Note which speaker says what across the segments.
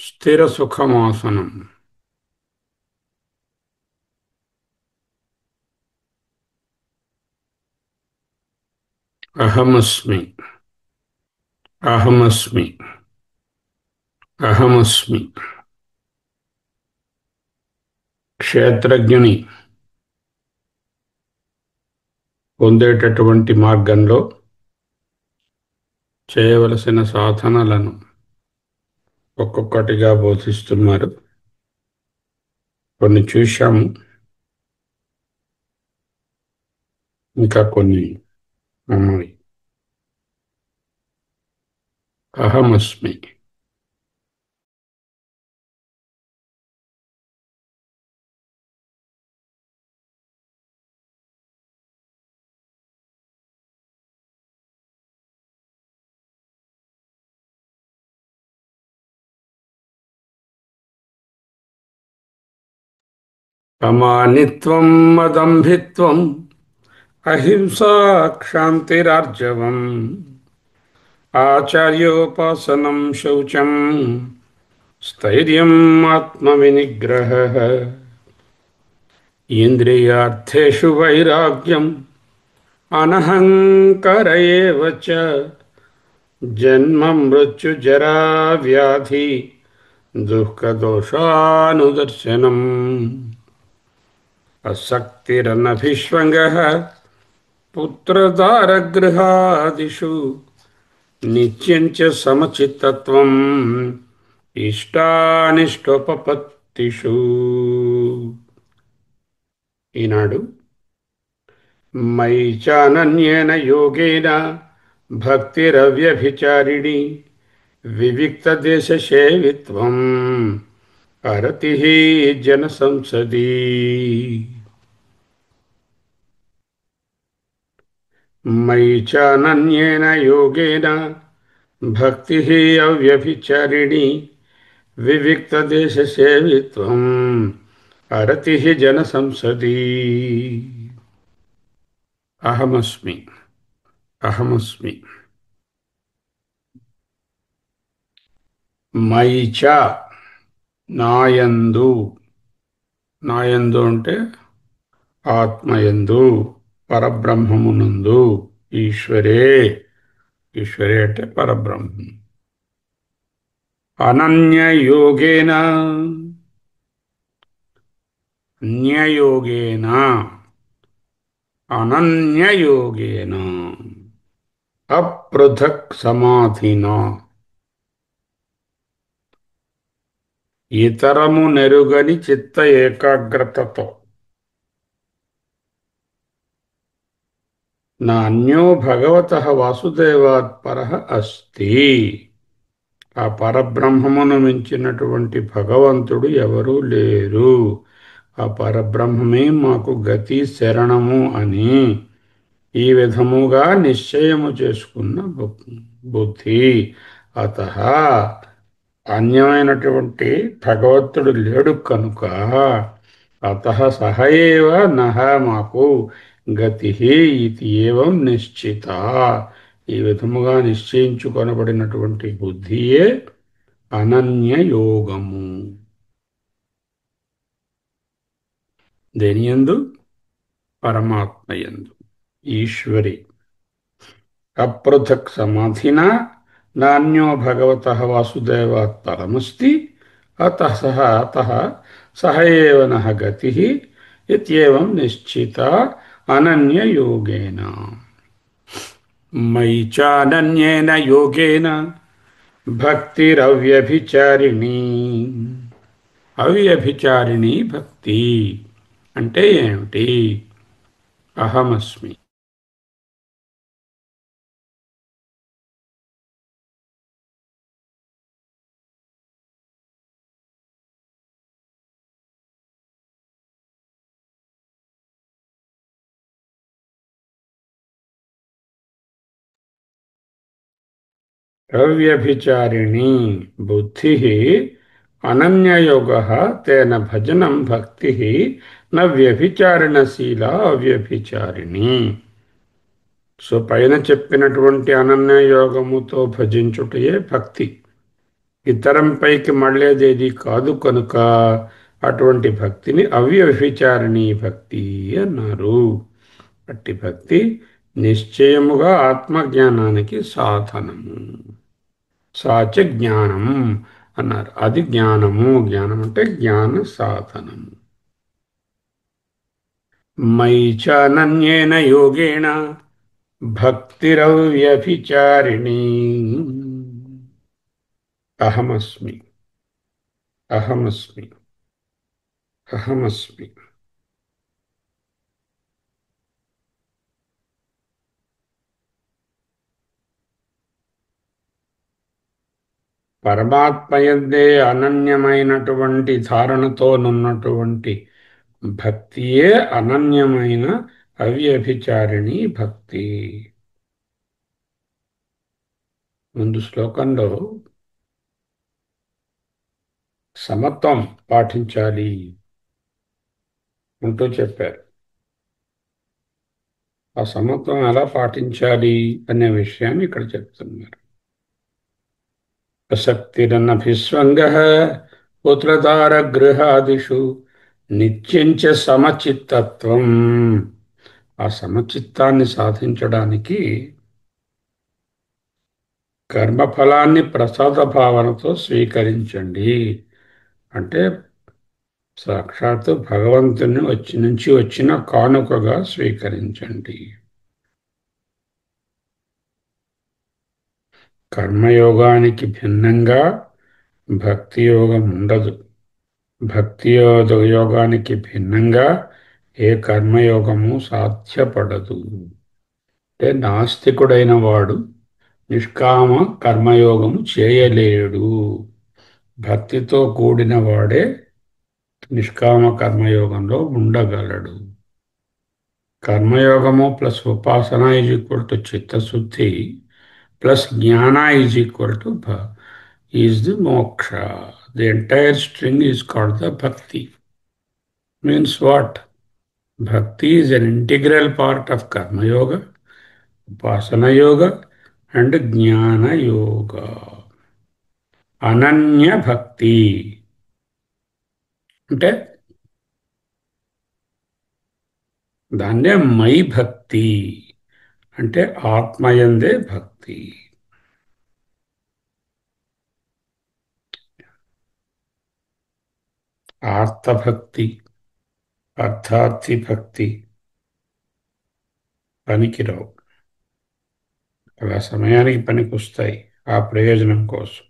Speaker 1: స్థిరసుఖమాసనం. అహమస్మి. అహమస్మి. అహమస్మి. క్షేత్రజ్ఞుని పొందేటటువంటి మార్గంలో చేయవలసిన సాధనలను ఒక్కొక్కటిగా బోధిస్తున్నారు. కొన్ని చూశాము, ఇంకా కొన్ని ఉన్నాయి. అహమస్మి. అమానిత్వం మదంభిత్వం అహింసా క్షాంతిరార్జవం ఆచార్యోపాసనం శౌచం స్థైర్యం ఆత్మవినిగ్రహః ఇంద్రియార్థేషు వైరాగ్యం అనహంకార ఏవ చ జన్మ మృత్యు జరా వ్యాధి దుఃఖదోషానుదర్శనం అసక్తిరనభిష్వంగః పుత్రదారగృహాదిషు నిత్యం చ సమచిత్తత్వం ఇష్టానిష్టోపపత్తిషు. ఈనాడు మయి చానన్యేన యోగేన భక్తిరవ్యభిచారిణి వివిక్త దేశ సేవిత్వం అరతి జన సంసది. మయి చానన్యేన యోగేన భక్తి అవ్యభిచారిణి వివిక్త దేశ సేవిత్వం అరతి జన సంసది. అహమస్మి. అహమస్మి. మయి చ నాయందు. నాయందు అంటే ఆత్మయందు, పరబ్రహ్మమునందు, ఈశ్వరే. ఈశ్వరే అంటే పరబ్రహ్మం. అనన్యయోగేన. న్యయోగేన. అనన్యయోగేన అపృథక్ సమాధిన. ఇతరము నెరుగని చిత్త ఏకాగ్రతతో. నాన్యో భగవతః వాసుదేవాత్ పరః అస్తి. ఆ పరబ్రహ్మమును మించినటువంటి భగవంతుడు ఎవరూ లేరు. ఆ పరబ్రహ్మమే మాకు గతి శరణము అని ఈ విధముగా నిశ్చయము చేసుకున్న బుద్ధి. అతః అన్యమైనటువంటి భగవంతుడు లేడు కనుక అతః సహ ఏవ నః మాకు గతి ఇది ఏవం నిశ్చిత. ఈ విధముగా నిశ్చయించుకొనబడినటువంటి బుద్ధియే అనన్యయోగము. దేనియందు? పరమాత్మయందు, ఈశ్వరి. అపృథక్ సమాధిన నాన్యో భగవతః వాసుదేవాత్ పరమస్తి అతః సహ ఏవ నః గతిః ఇత్యేవం నిశ్చిత అనన్యయోగేన. మయి చానన్యేన యోగేన భక్తిరవ్యభిచారిణి. అవ్యభిచారిణి భక్తి అంటే ఏమిటి? అహమస్మి. అవ్యభిచారిణి బుద్ధి అనన్యయోగః తేన భజనం భక్తి న వ్యభిచారిణశీల అవ్యభిచారిణి. సో పైన చెప్పినటువంటి అనన్యయోగముతో భజించుటయే భక్తి. ఇతరం పైకి మళ్ళేదేది కాదు కనుక అటువంటి భక్తిని అవ్యభిచారిణీ భక్తి అన్నారు. అట్టి భక్తి నిశ్చయముగా ఆత్మజ్ఞానానికి సాధనము. సాచ జ్ఞానం అన్నారు. అది జ్ఞానము. జ్ఞానం అంటే జ్ఞాన సాధనము. మయి చానన్యేన యోగేణ భక్తిరవ్యభిచారిణీ. అహమస్మి, అహమస్మి, అహమస్మి. పరమాత్మయందే అనన్యమైనటువంటి ధారణతోనున్నటువంటి భక్తియే అనన్యమైన అవ్యభిచారిణి భక్తి. ముందు శ్లోకంలో సమత్వం పాటించాలి అంటూ చెప్పారు. ఆ సమత్వం ఎలా పాటించాలి అనే విషయాన్ని ఇక్కడ చెప్తున్నారు. ప్రసక్తిరనభిస్వంగ పుత్రదారగృహాదిషు నిత్యంచ సమచిత్తత్వం. ఆ సమచిత్తాన్ని సాధించడానికి కర్మఫలాన్ని ప్రసాద భావనతో స్వీకరించండి. అంటే సాక్షాత్తు భగవంతుని నుంచి వచ్చిన కానుకగా స్వీకరించండి. కర్మయోగానికి భిన్నంగా భక్తి యోగం ఉండదు. భక్తి యోగానికి భిన్నంగా ఏ కర్మయోగము సాధ్యపడదు. అంటే నాస్తికుడైన వాడు నిష్కామ కర్మయోగము చేయలేడు. భక్తితో కూడిన వాడే నిష్కామ కర్మయోగంలో ఉండగలడు. కర్మయోగము plus upasana is equal to chittashuddhi plus jnana is equal to is the moksha. The entire string is called the bhakti. Means what? Bhakti is an integral part of Karma Yoga, Upasana Yoga, and Jnana Yoga. Ananya Bhakti అంటే దాన్నే my భక్తి అంటే ఆత్మయందే భక్తి. ఆర్తభక్తి, అర్థార్థి భక్తి పనికిరావు. అలా సమయానికి పనికొస్తాయి ఆ ప్రయోజనం కోసం.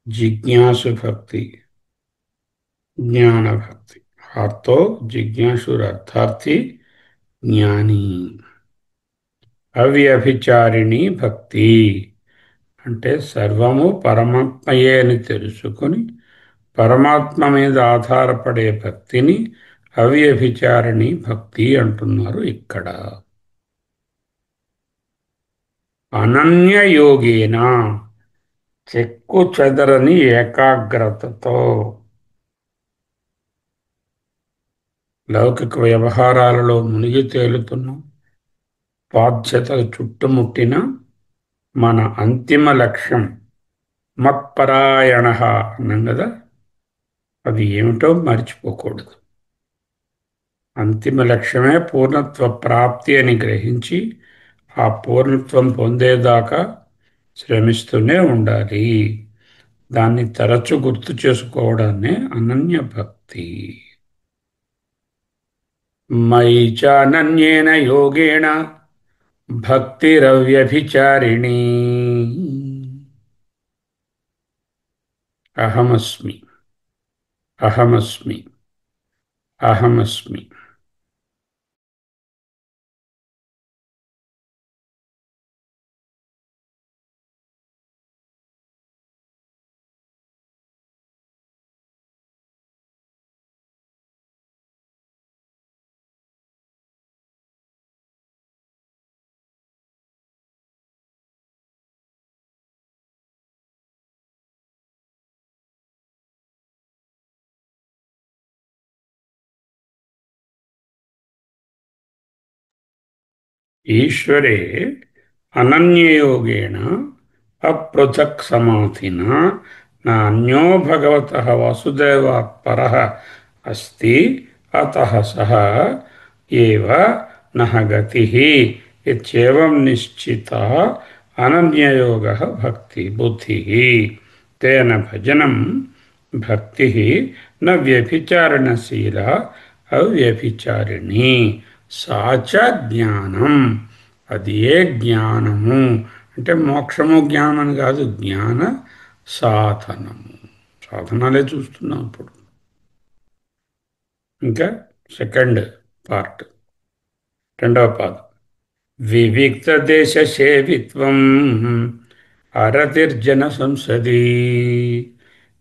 Speaker 1: జిజ్ఞాసు భక్తి, జ్ఞాన భక్తి. ఆర్తో జిజ్ఞాసురర్థార్థి జ్ఞాని. అవ్యభిచారిణి భక్తి అంటే సర్వము పరమాత్మయే అని తెలుసుకొని పరమాత్మ మీద ఆధారపడే భక్తిని అవ్యభిచారిణి భక్తి అంటున్నారు ఇక్కడ. అనన్యయోగేన చెక్కు చెదరని ఏకాగ్రతతో లౌకిక వ్యవహారాలలో మునిగి తేలుతున్నాం. బాధ్యతలు చుట్టుముట్టిన మన అంతిమ లక్ష్యం మత్పరాయణ అన్నాం కదా, అది ఏమిటో మర్చిపోకూడదు. అంతిమ లక్ష్యమే పూర్ణత్వ ప్రాప్తి అని గ్రహించి ఆ పూర్ణత్వం పొందేదాకా శ్రమిస్తూనే ఉండాలి. దాన్ని తరచు గుర్తు చేసుకోవడాన్నే అనన్య భక్తి. మయి చానన్యేన యోగేణ భక్తిరవ్యభిచారిణీ. అహమస్మి, అహమస్మి, అహమస్మి. ఈశ్వరే అనన్యయోగేణ अपृथक् समाधिना नान्यो भगवतः वासुदेवात् परः अस्ति अतः सः एव नः गतिः इत्येवं निश्चितः अनन्ययोगः भक्ति बुद्धिः तेन भजनं भक्तिः न व्यभिचारणशीला అవ్యభిచారిణి సాచ జ్ఞానం అది ఏ జ్ఞానము అంటే మోక్షము జ్ఞానం కాదు జ్ఞాన సాధనము సాధనాలే చూస్తున్నాం ఇప్పుడు ఇంకా సెకండ్ పార్ట్ రెండవ పాదం వివిక్త దేశ సేవిత్వం అరతిర్జన సంసది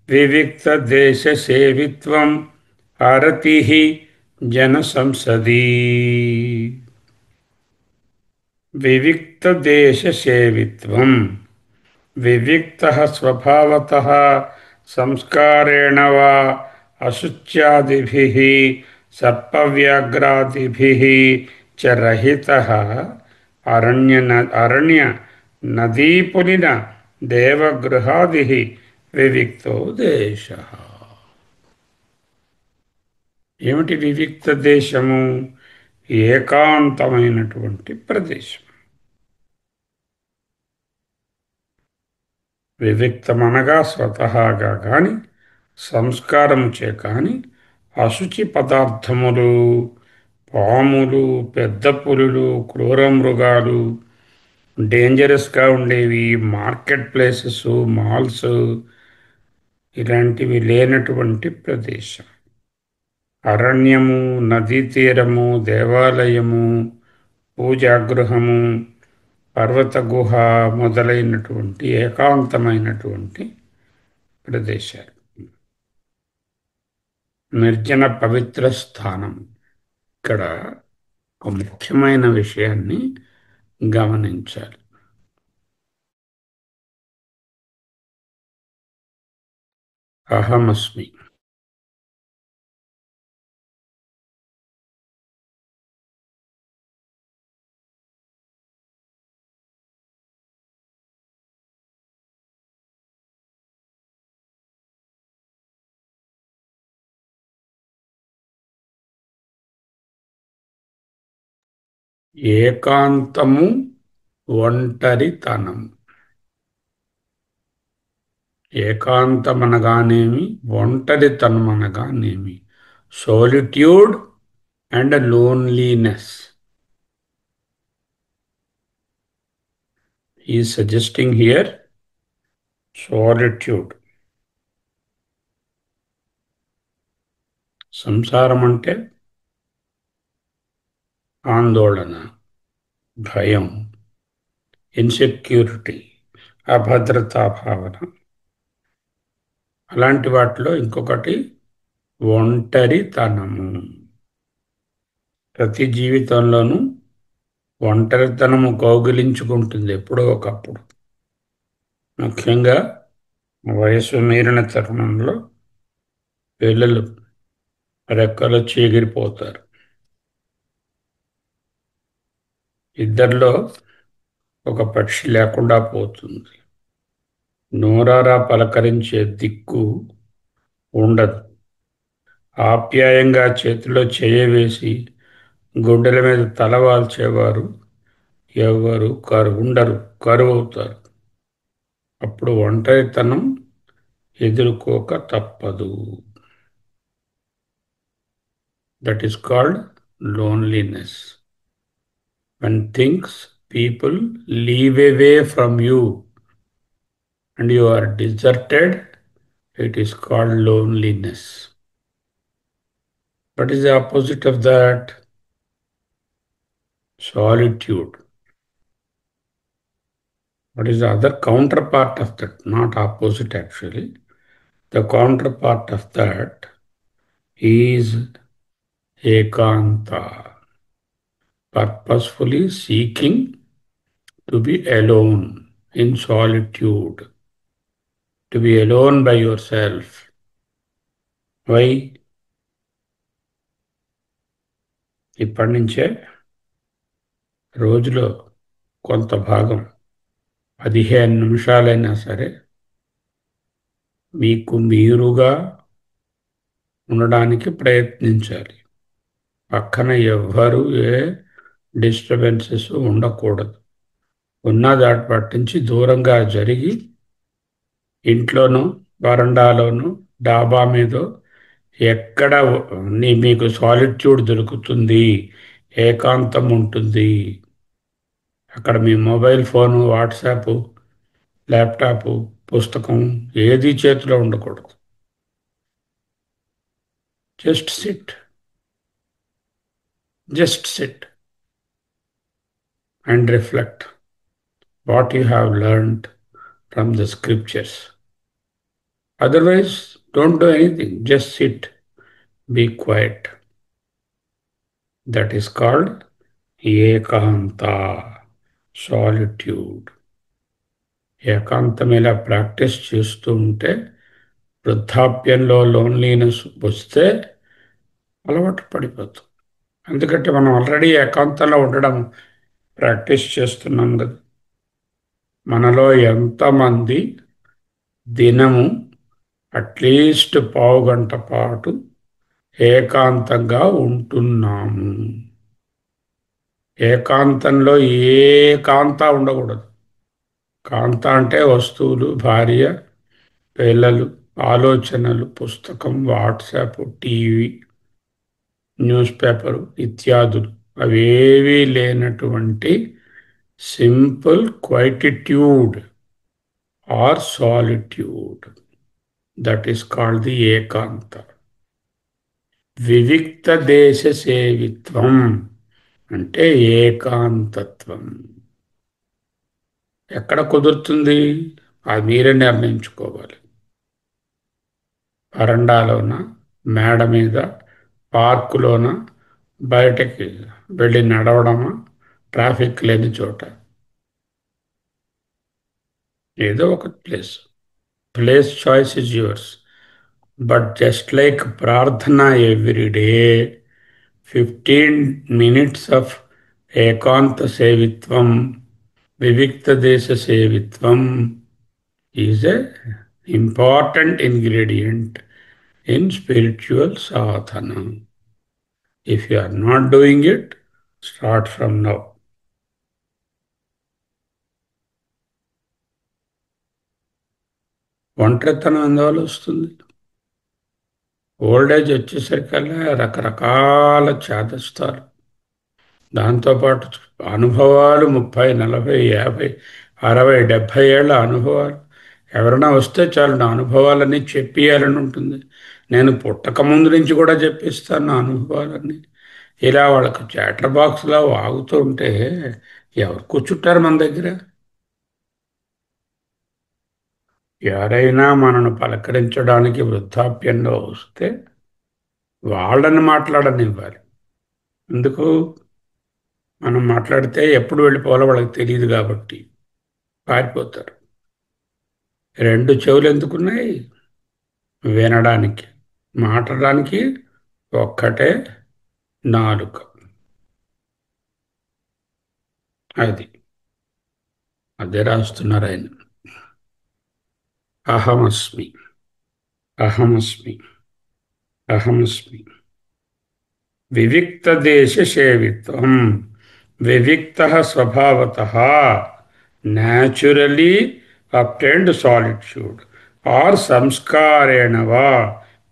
Speaker 1: వివిక్త దేశ సేవిత్వం అరతి జన సంసది వివిక్త దేశ సేవిత్వం వివిక్తః స్వభావతః సంస్కారేణ వా అశుచ్యాదిభిః సర్పవ్యాఘ్రాదిభిః చ రహితః అరణ్య నదీపులిన దేవగృహాదిః వివిక్తో దేశః. ఏమిటి వివిక్త దేశము? ఏకాంతమైనటువంటి ప్రదేశం. వివిక్తమనగా స్వతహాగా కాని సంస్కారముచే కాని అశుచి పదార్థములు, పాములు, పెద్ద పులులు, క్రూర మృగాలు, డేంజరస్గా ఉండేవి, మార్కెట్ ప్లేసెస్, మాల్స్ ఇలాంటివి లేనటువంటి ప్రదేశం. అరణ్యము, నదీ తీరము, దేవాలయము, పూజాగృహము, పర్వత గుహ మొదలైనటువంటి ఏకాంతమైనటువంటి ప్రదేశాలు. నిర్జన పవిత్ర స్థానం. ఇక్కడ ఒక ముఖ్యమైన విషయాన్ని గమనించాలి. అహమస్మి. ఏకాంతము, ఒంటరితనం. ఏకాంతమనగానేమి, ఒంటరితనం అనగానేమి? Solitude and loneliness. He is suggesting here solitude. సంసారం అంటే ఆందోళన, భయం, ఇన్సెక్యూరిటీ, అభద్రతా భావన. అలాంటి వాటిలో ఇంకొకటి ఒంటరితనము. ప్రతి జీవితంలోనూ ఒంటరితనము కౌగిలించుకుంటుంది ఎప్పుడో ఒకప్పుడు. ముఖ్యంగా వయసు మీరిన తరుణంలో పిల్లలు రెక్కలు చీగిరిపోతారు. ఇద్దరిలో ఒక పక్షి లేకుండా పోతుంది. నోరారా పలకరించే దిక్కు ఉండదు. ఆప్యాయంగా చేతిలో చేయవేసి గుండెల మీద తలవాల్చేవారు ఎవరు ఉండరు, కరువవుతారు. అప్పుడు ఒంటరితనం ఎదుర్కోక తప్పదు. That is called loneliness. when things, people leave away from you and you are deserted, it is called loneliness. What is the opposite of that? Solitude. What is the other counterpart of that? Not opposite actually. The counterpart of that is ekanta. Purposefully seeking to be alone in solitude. To be alone by yourself. Why? ఇప్పటి నుంచే రోజులో కొంత భాగం 15 నిమిషాలైనా సరే మీకు మీరుగా ఉండడానికి ప్రయత్నించాలి. పక్కన ఎవ్వరూ ఏ డిస్టర్బెన్సెస్ ఉండకూడదు. ఉన్న దాటి పట్టించి దూరంగా జరిగి ఇంట్లోనూ, వరండాలోనూ, డాబా మీదో ఎక్కడ మీకు సాలిట్యూడ్ దొరుకుతుంది, ఏకాంతం ఉంటుంది, అక్కడ మీ మొబైల్ ఫోను, వాట్సాప్, ల్యాప్టాప్, పుస్తకం ఏది చేతిలో ఉండకూడదు. Just SIT, just SIT and reflect what you have learned from the scriptures. Otherwise, don't do anything. Just sit, be quiet. That is called ekanta, solitude. ఏకాంతం ఇలా ప్రాక్టీస్ చేస్తూ ఉంటే వృద్ధాప్యంలో loneliness వస్తే అలవాటు పడిపోతాం. ఎందుకంటే మనం ఆల్రెడీ ఏకాంతంలో ఉండడం ప్రాక్టీస్ చేస్తున్నాం కదా. మనలో ఎంతమంది దినము అట్లీస్ట్ పావుగంట పాటు ఏకాంతంగా ఉంటున్నాము? ఏకాంతంలో ఏ కాంత ఉండకూడదు. కాంత అంటే వస్తువులు, భార్య, పిల్లలు, ఆలోచనలు, పుస్తకం, వాట్సాప్, టీవీ, న్యూస్ పేపరు ఇత్యాదులు అవేవీ లేనటువంటి simple quietude or solitude. That is called the ekanta. Vivikta desha సేవిత్వం అంటే ఏకాంతత్వం. ఎక్కడ కుదురుతుంది అది మీరే నిర్ణయించుకోవాలి. వరండాలోన, మేడ మీద, పార్కులోన, బయటకి వెళ్ళి నడవడమా, ట్రాఫిక్ లేని చోట, ఏదో ఒక place. Place choice is yours. But just like prarthana every day, 15 minutes of ekanta sevitvam, vivikta desha sevitvam is a important ingredient in spiritual sadhana. If you are not doing it, start from now. ఒంటరితనం అందువల్ల వస్తుంది. ఓల్డ్ ఏజ్ వచ్చేసరికల్లా రకరకాల చేదస్తారు. దాంతోపాటు అనుభవాలు 30, 40, 50, 60, 70 ఏళ్ల అనుభవాలు. ఎవరైనా వస్తే చాలు నా అనుభవాలన్నీ చెప్పియాలని ఉంటుంది. నేను పుట్టక ముందు నుంచి కూడా చెప్పిస్తాను నా అనుభవాలన్నీ. ఇలా వాళ్ళకు చాటర్ బాక్స్లో వాగుతూ ఉంటే ఎవరు కూర్చుంటారు మన దగ్గర? ఎవరైనా మనను పలకరించడానికి వృద్ధాప్యంలో వస్తే వాళ్ళని మాట్లాడనివ్వాలి. ఎందుకు? మనం మాట్లాడితే ఎప్పుడు వెళ్ళిపోవాలో వాళ్ళకి తెలియదు కాబట్టి పారిపోతారు. 2 చెవులు ఎందుకున్నాయి? వినడానికి. మాట్లాడడానికి ఒక్కటే నాలుక. అది అదే రాస్తున్నారు ఆయన. అహమస్మి, అహమస్మి, అహమస్మి. వివిక్త దేశ సేవిత్వం. వివిక్త స్వభావతః న్యాచురలీ అప్టైన్డ్ సాలిట్యూడ్ ఆర్ సంస్కారేణ వా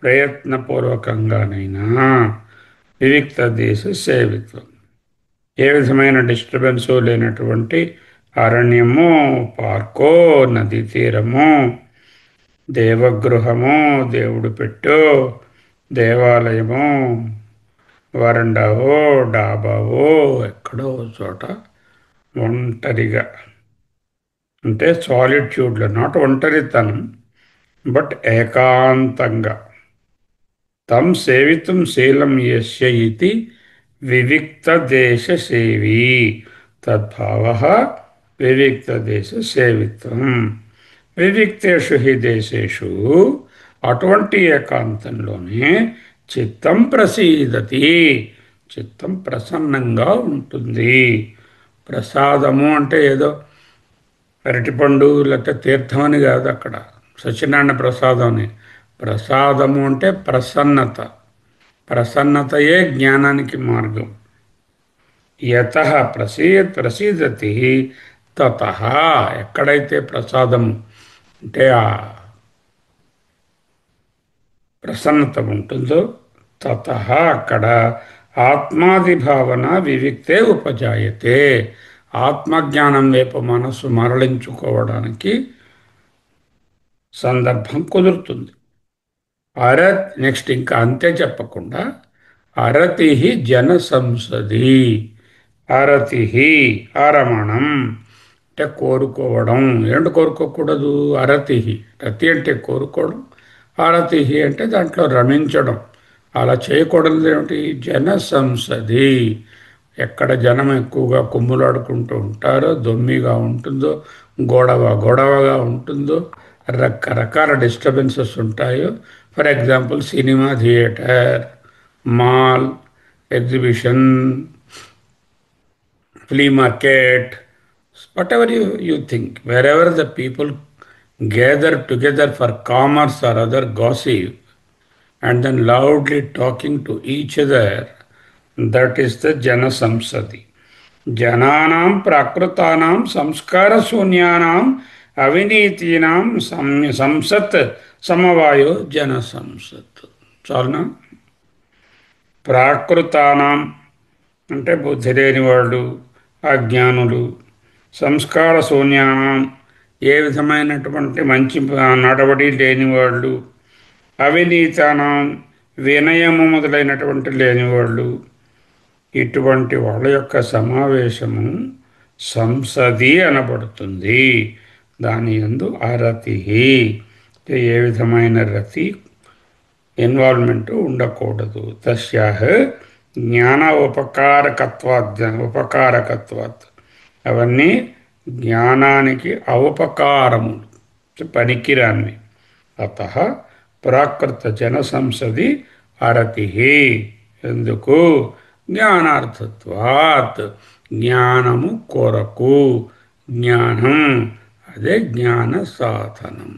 Speaker 1: ప్రయత్నపూర్వకంగానైనా వివిక్త దేశ సేవిత్వం. ఏ విధమైన డిస్టర్బెన్సు లేనటువంటి అరణ్యము, పార్కో, నదీ తీరము, దేవగృహము, దేవుడు పెట్టు, దేవాలయము, వరండావో, డాబావో, ఎక్కడో చోట ఒంటరిగా అంటే సాలిట్యూడ్లో, నాట్ ఒంటరితనం బట్ ఏకాంతంగా. తం సేవితం శీలం యస్య ఇతి వివిక్త దేశ సేవీ తద్భావః వివిక్త దేశ సేవిత్వం. వివిక్తేషు హి దేశేషు అటువంటి ఏకాంతంలోనే చిత్తం ప్రసీదతి. చిత్తం ప్రసన్నంగా ఉంటుంది. ప్రసాదము అంటే ఏదో అరటిపండు లేకపోతే తీర్థం అని కాదు అక్కడ. సత్యనారాయణ ప్రసాదం అని. ప్రసాదము అంటే ప్రసన్నత. ప్రసన్నతయే జ్ఞానానికి మార్గం. యతః ప్రసీదతి తతః, ఎక్కడైతే ప్రసాదము అంటే ఆ ప్రసన్నత ఉంటుందో తతః అక్కడ ఆత్మాది భావన వివిక్తే ఉపజాయతే, ఆత్మజ్ఞానం వైపు మనస్సు మరలించుకోవడానికి సందర్భం కుదురుతుంది. నెక్స్ట్ ఇంకా అంతే చెప్పకుండా అరతి జన సంసది. అరతి ఆరమణం అంటే కోరుకోవడం. ఏంటి కోరుకోకూడదు? అరతి. రతి అంటే కోరుకోవడం, అరతి అంటే దాంట్లో రమించడం. అలా చేయకూడదు ఏమిటి? జన సంసది. ఎక్కడ జనం ఎక్కువగా కుమ్ములాడుకుంటూ ఉంటారో, దొమ్మిగా ఉంటుందో, గొడవ గొడవగా ఉంటుందో, రకరకాల డిస్టర్బెన్సెస్ ఉంటాయో, for example cinema theatre, mall, exhibition, flea market, whatever you think, wherever the people gather together for commerce or other gossip and then loudly talking to each other, that is the Jana Samsadi. Jananam Prakrutanam Samskara Sunyanam Avinitinam Samsat Samavayo Jana Samsat. Chalna Prakrutanam అంటే బుద్ధి లేని వాళ్ళు, అజ్ఞానులు, సంస్కార శూన్యానం, ఏ విధమైనటువంటి మంచి నడవడి లేనివాళ్ళు, అవినీతానం, వినయము మొదలైనటువంటి లేనివాళ్ళు, ఇటువంటి వాళ్ళ యొక్క సమావేశము సంసది అనబడుతుంది. దాని యందు అరతి, ఏ విధమైన రతి ఇన్వాల్వ్మెంట్ ఉండకూడదు. తస్యాహ జ్ఞాన ఉపకారకత్వాత్, అవన్నీ జ్ఞానానికి ఔపకారములు, పనికిరానివి. అత ప్రాకృత జన సంసది అరతి. ఎందుకు? జ్ఞానార్థత్వాత్, జ్ఞానము కొరకు. జ్ఞానం అదే జ్ఞాన సాధనం.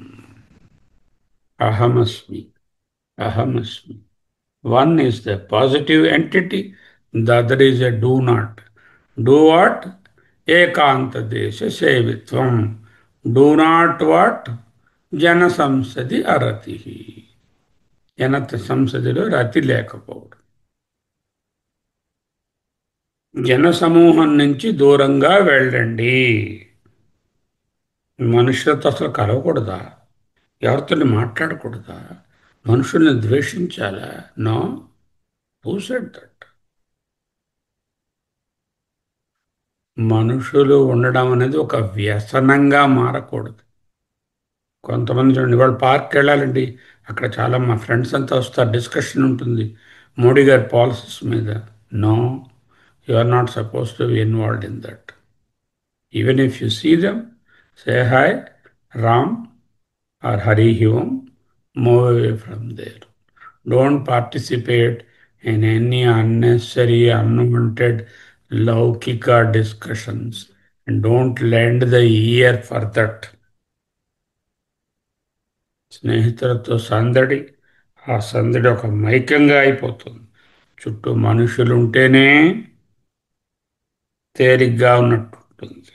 Speaker 1: అహమస్మి, అహమస్మి. One is the positive entity, the other is a do not. Do what? Ekanta desha sevitvam. Do not what? Jana samsadi aratihi. Janata సంసదిలో రతి లేకపోవడం. జన సమూహం నుంచి దూరంగా వెళ్ళండి. మనుషులతో అసలు కలవకూడదా? ఎవరితో మాట్లాడకూడదా? మనుషుల్ని ద్వేషించాలా? నో. Who said that? మనుషులు ఉండడం అనేది ఒక వ్యసనంగా మారకూడదు. కొంతమంది చూడండి, వాళ్ళు పార్క్కి వెళ్ళాలండి, అక్కడ చాలా మా ఫ్రెండ్స్ అంతా వస్తారు, డిస్కషన్ ఉంటుంది మోడీ గారి పాలసీస్ మీద. No, you are not suppose to be involved in that. Even if you see them, say hi, Ram or Hari Om, move away from there. Don't participate in any unnecessary, unwanted laukika discussions, and don't lend the ear for that. స్నేహితులతో సందడి, ఆ సందడి ఒక మైకంగా అయిపోతుంది. చుట్టూ మనుషులు ఉంటేనే తేలిగ్గా ఉన్నట్టు ఉంటుంది.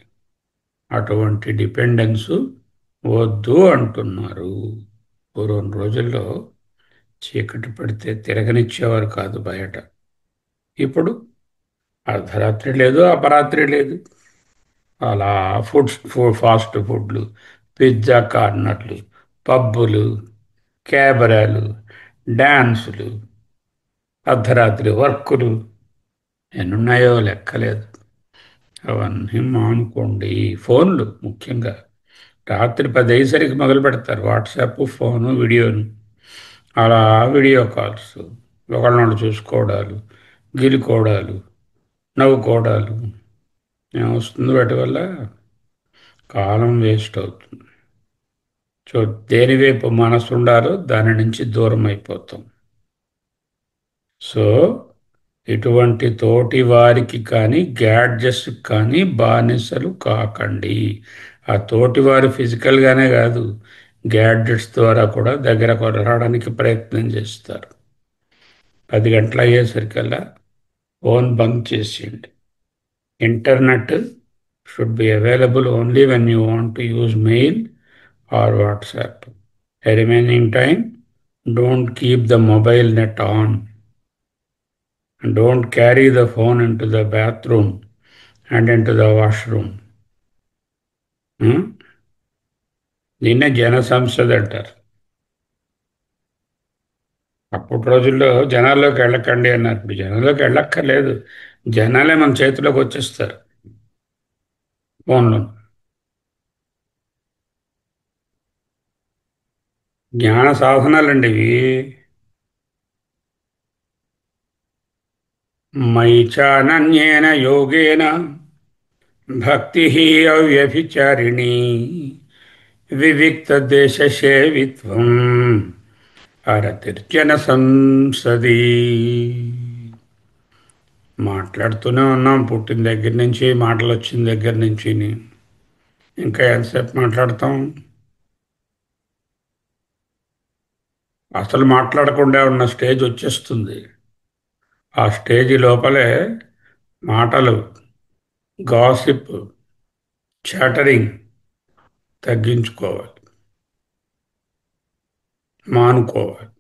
Speaker 1: అటువంటి డిపెండెన్సు వద్దు అంటున్నారు. పూర్వం రోజుల్లో చీకటి పడితే తిరగనిచ్చేవారు కాదు బయట. ఇప్పుడు అర్ధరాత్రి లేదు, అపరాత్రి లేదు. అలా ఫాస్ట్ ఫుడ్లు, పిజ్జా కార్నర్లు, పబ్బులు, క్యాబరాలు, డ్యాన్సులు, అర్ధరాత్రి వర్కులు, ఎన్నున్నాయో లెక్కలేదు. అవన్నీ మానుకోండి. ఫోన్లు ముఖ్యంగా రాత్రి 10 అయ్యేసరికి మొదలు పెడతారు వాట్సాప్, ఫోను, వీడియోను. అలా వీడియో కాల్స్, ఒకళ్ళనొకళ్ళు చూసుకోవడాలు, గిలుకోవడాలు, నవ్వుకోవడాలు. ఏమొస్తుంది వాటి వల్ల? కాలం వేస్ట్ అవుతుంది. సో దేనివైపు మనసు ఉండాలో దాని నుంచి దూరం అయిపోతాం. సో ఇటువంటి తోటి వారికి కానీ గ్యాడ్జెట్స్ కానీ బానిసలు కాకండి. ఆ తోటివారు ఫిజికల్గానే కాదు, గ్యాడ్జెట్స్ ద్వారా కూడా దగ్గరకు రావడానికి ప్రయత్నం చేస్తారు. 10 గంటలు అయ్యేసరికల్లా ఫోన్ బంద్ చేసేయండి. Internet should be available only when you want to use male or WhatsApp. Remaining time don't keep the mobile net on. Don't carry the phone into the bathroom and into the washroom. Hmm? దీన్నే జన సంసద్ అంటారు. అప్పటి రోజుల్లో జనాల్లోకి వెళ్ళకండి అన్నారు. ఇప్పుడు జనాల్లోకి వెళ్ళక్కర్లేదు, జనాలే మన చేతిలోకి వచ్చేస్తారు ఫోన్లో. జ్ఞాన సాధనాలండి ఇవి. మయి చానన్యేన యోగేన భక్తి అవ్యభిచారిణి వివిక్త దేశ సేవిత్వం అరతిర్జన సంసది. మాట్లాడుతూనే ఉన్నాం పుట్టిన దగ్గర నుంచి, మాటలు వచ్చిన దగ్గర నుంచి. ఇంకా ఎంతసేపు మాట్లాడతాం? అసలు మాట్లాడకుండా ఉన్న స్టేజ్ వచ్చేస్తుంది. ఆ స్టేజ్ లోపలే మాటలు, గాసిప్, చాటరింగ్ తగ్గించుకోవాలి, మానుకోవాలి.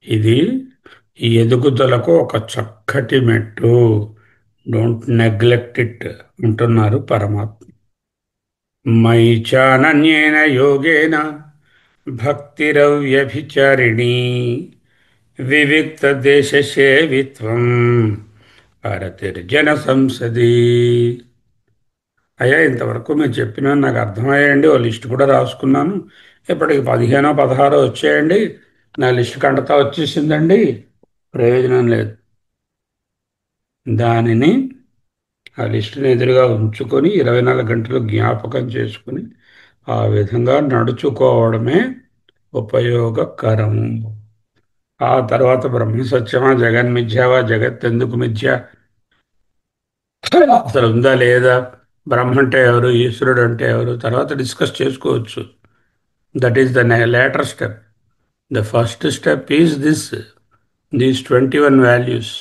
Speaker 1: ఇది ఈ ఎదుగుదలకు ఒక చక్కటి మెట్టు. డోంట్ నెగ్లెక్ట్ ఇట్ అంటున్నారు పరమాత్మ. మయి చానన్యేన యోగేన భక్తిరవ్యభిచారిణీ వివిక్త దేశ సేవిత్వం అరతిర్జన సంసది. అయ్యా, ఇంతవరకు మీరు చెప్పినా నాకు అర్థమయ్యాయండి. ఓ లిస్ట్ కూడా రాసుకున్నాను. ఇప్పటికి 15 16 వచ్చాయండి. నా లిస్ట్ కంటతా వచ్చేసిందండి. ప్రయోజనం లేదు. దానిని, ఆ లిస్టుని ఎదురుగా ఉంచుకొని 24 గంటలు జ్ఞాపకం చేసుకుని ఆ విధంగా నడుచుకోవడమే ఉపయోగకరము. ఆ తర్వాత బ్రహ్మ సత్యమా, జగన్మిథ్యావా, జగత్ ఎందుకు మిథ్య, అసలు ఉందా లేదా, బ్రహ్మ అంటే ఎవరు, ఈశ్వరుడు అంటే ఎవరు, తర్వాత డిస్కస్ చేసుకోవచ్చు. That is the later step. The first step is these 21 values.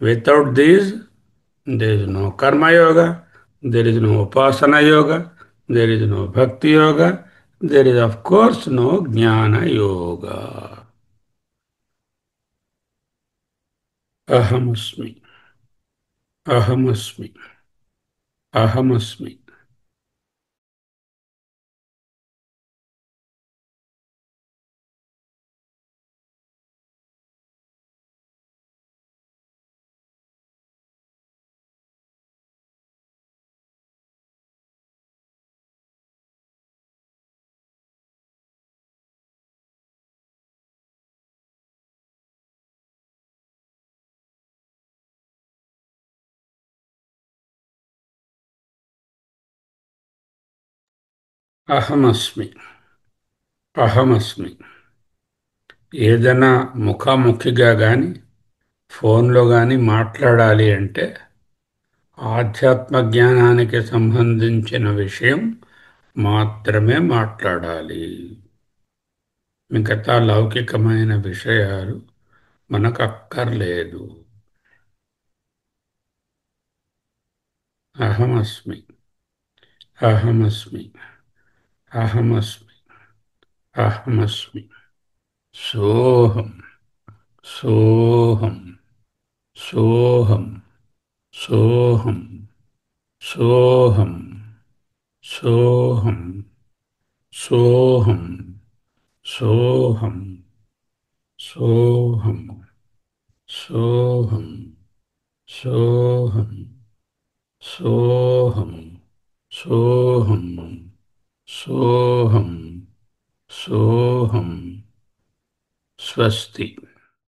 Speaker 1: Without these there is no karma yoga, there is no upasana yoga, there is no bhakti yoga, there is of course no jnana yoga. Ahamasmi, ahamasmi, ahamasmi. అహమస్మి, అహమస్మి. ఏదైనా ముఖాముఖిగా కానీ ఫోన్లో కానీ మాట్లాడాలి అంటే ఆధ్యాత్మ జ్ఞానానికి సంబంధించిన విషయం మాత్రమే మాట్లాడాలి. మిగతా లౌకికమైన విషయాలు మనకు అక్కర్లేదు. అహమస్మి, అహమస్మి, అహమస్మి, అహమస్మి. సోహం, సోహం, సోహం, సోహం, సోహం, సోహం, సోహం, సోహం, సోహం, సోహం, సోహం, సోహం, సోహం, సోహం, సోహం. స్వస్తి.